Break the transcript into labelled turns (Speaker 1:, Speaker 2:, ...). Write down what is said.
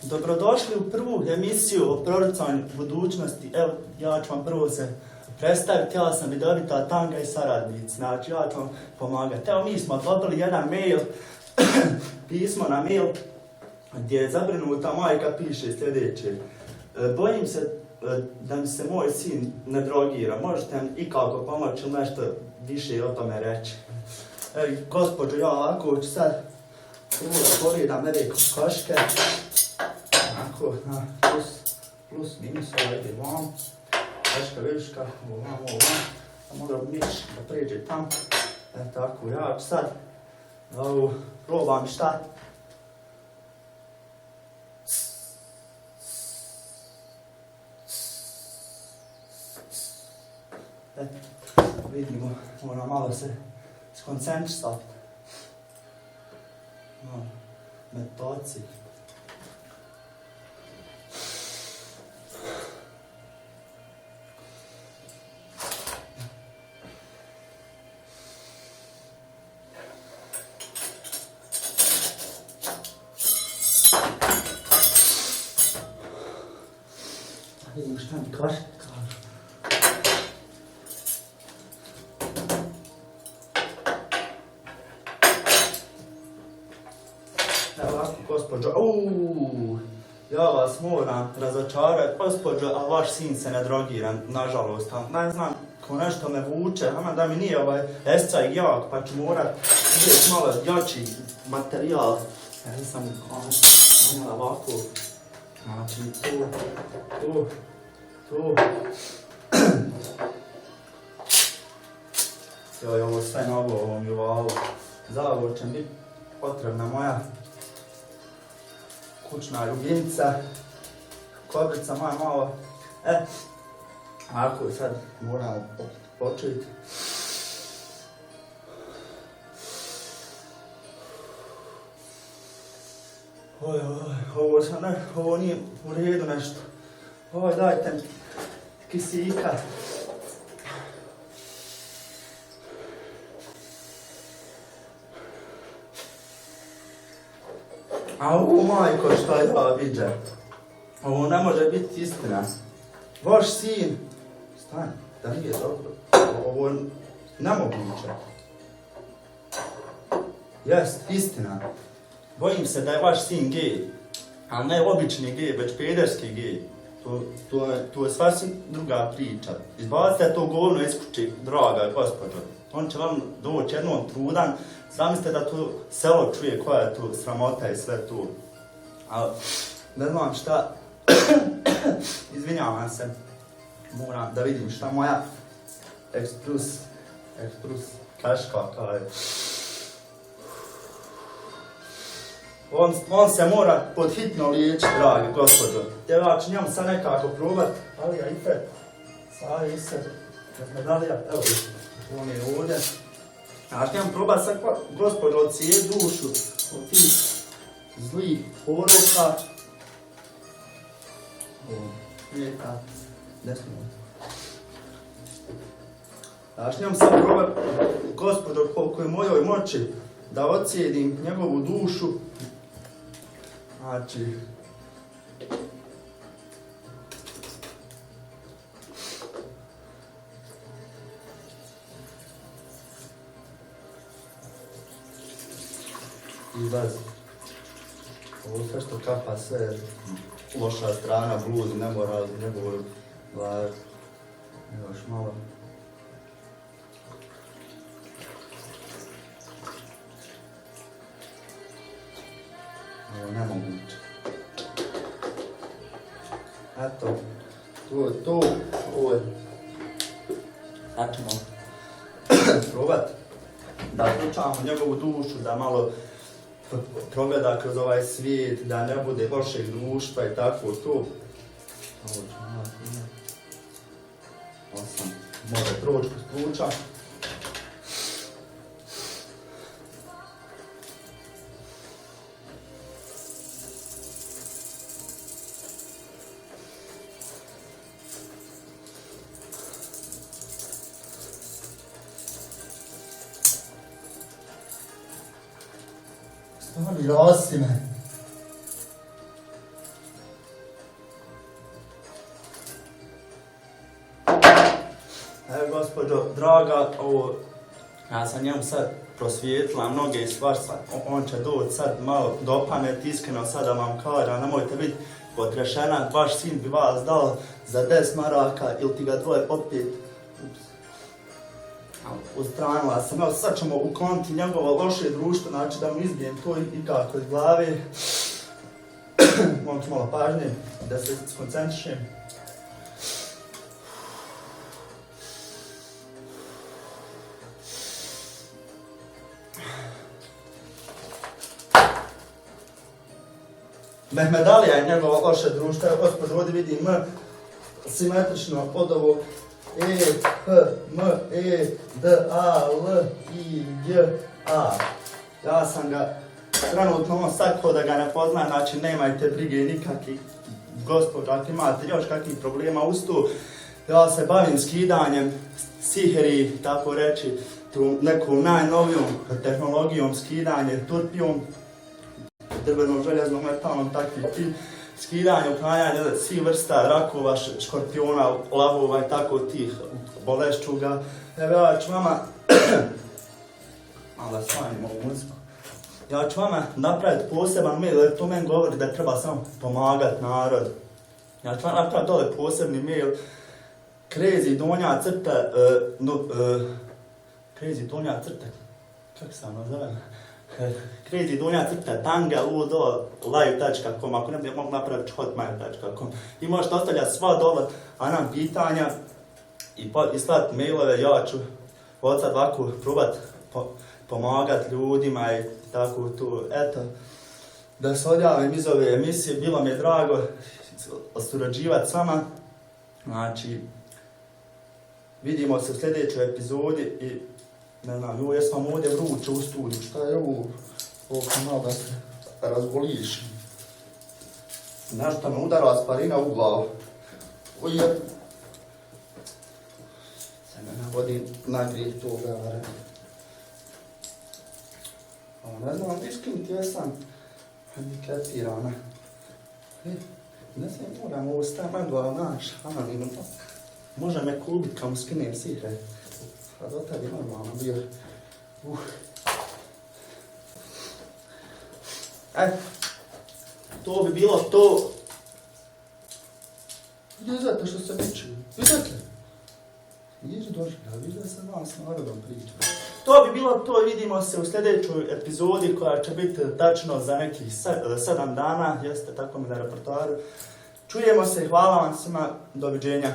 Speaker 1: Dobrodošli u prvu emisiju o prorocanju budućnosti. Evo, ja ću vam prvo se predstaviti, ja sam vidovita Tanga i saradnici, znači ja ću vam pomagati. Evo, mi smo dobili jedan mail, pismo na mail, gdje je zabrinuta majka, piše sljedeće. Bojim se da mi se moj sin ne drogira, možete mi ikako pomoći ili nešto više o tome reći. Gospođo, ja ovako ću sad prvo da pogledam neke koške. Onako, plus, minus, ovdje vam. Veška, viška, ovam. A moram miš da pređe tam. Tako, ja ću sad probam šta. Vidimo, moram malo se skoncentrisati. Metoci. Vidimo šta mi kaže. Evo ovako, gospođo, ja vas moram razočarati, gospođo, a vaš sin se ne drogira, nažalost. Ne znam, ko nešto me vuče, da mi nije escaj jak, pa ću morat vidjeti malo jači materijal. Ja sam ovako, znači tu. Joj, ovo sve novo, ovo mi uvalo. Za ovo će biti potrebna moja kućna ljubimca, kobrica moja malo. Ako sad moramo početi. Ovo nije u redu nešto. Dajte mi kisika. Majko, šta ja viđem? Ovo ne može biti istina. Vaš sin... Stani, da nije dobro. Ovo je nemoguće. Jest, istina. Bojim se da je vaš sin gej. Ali ne obični gej, već pederski gej. To je sasvim druga priča. Izbacite to govno iz kuće, draga gospođo. On će vam doći jednom trudan. Zamislite da to selo čuje koja je tu sramota i sve tu. Ali, ne znam šta, izvinjavam se, moram da vidim šta moja eksprus kaška kao je. On se mora pod hitno liječiti, dragi gospođo. Ja ću njemu sad nekako probat, ali ja i sad, medalja, evo, on je ovdje. Ja ću njemu probat sad, gospođo, odsijeti dušu od tih zlih poroka. Neka, desno. Ja ću njemu sad probat, gospođo, koliko je mojoj moći da odsjedim njegovu dušu. Znači, izlazi. Ovo sve što kapa, sve loša strana, blud, nemoral, njegovoj glavi. Još malo. Ovo je nemoguće. Eto, to, ovo je. Sad ćemo probati da slučamo njegovu dušu, da malo progleda kroz ovaj svijet, da ne bude lošeg društva i tako to. Ovo ćemo malo primati. 8, može proći kroz pluća. Stani, Josime. gospođo draga, ja sam njemu sad prosvijetila mnoge stvari, on će doći sad malo do pameti, iskreno sad da vam kažem, nemojte biti potrešena, vaš sin bi vas dao za 10 maraka ili ti ga dvoje popit. Ustranila sam, evo sad ćemo ukloniti njegovo loše društvo, znači da mu izbijem to i kako iz glave. Molim malo pažnje, da se skoncentrišem. Mehmedalija je njegovo loše društvo, evo gospođo, ovdje vidim M, simetrično od ovog E, P, M, E, D, A, L, I, J, A. Ja sam ga trenutno sakao da ga ne poznajem, znači nemajte brige nikakvih, gospođo, ako imate još kakvih problema uz to. Ja se bavim skidanjem, siheri, tako reći, tu nekom najnovijom tehnologijom skidanje, turpijom, drvenom, željeznom, metalnom, takvih skidanje, uklanjanje svih vrsta rakova, škorpiona, lavova i tako tih bolešćuga. Evo ja ću vama, malo da smanjim ovu muziku, ja ću vama napraviti poseban mail, jer to meni govori da treba samo pomagati narod. Ja ću vam napraviti dole posebni mail, crazy donja crta, crazy donja crta, kako se ono zove? Crazy donja crta tanga ludo live.com, ako ne bi mogu napraviti hotmail.com i možete ostavljati sva dole, a nam pitanja i slati mailove, ja ću od sad ovako probat pomagati ljudima i tako tu, eto, da se odjavim iz ove emisije, bilo mi je drago surađivati s vama, znači, vidimo se u sljedećoj epizodi i ne znam, joj, jesam ovdje vruće u studiju, šta je ovo? Ovo malo da se razboliš. Nešto me udara asparina u glavu. Oj, se me navodi nagrijeh toga, ne znam, iskim ti jesam hendikepirana. Ne znam, moram ovo staviti na glavu, naš, anonimno. Može me kubit kao mu skinem sihre. A do tada je normalno bio. To bi bilo to. Vidite što se miče. Vidite? Nije došli, da vidite se vam s narodom pričam. To bi bilo to, vidimo se u sljedećoj epizodi koja će biti tačno za nekih 7 dana, jeste tako mi na repertoaru. Čujemo se, hvala vam svima, doviđenja.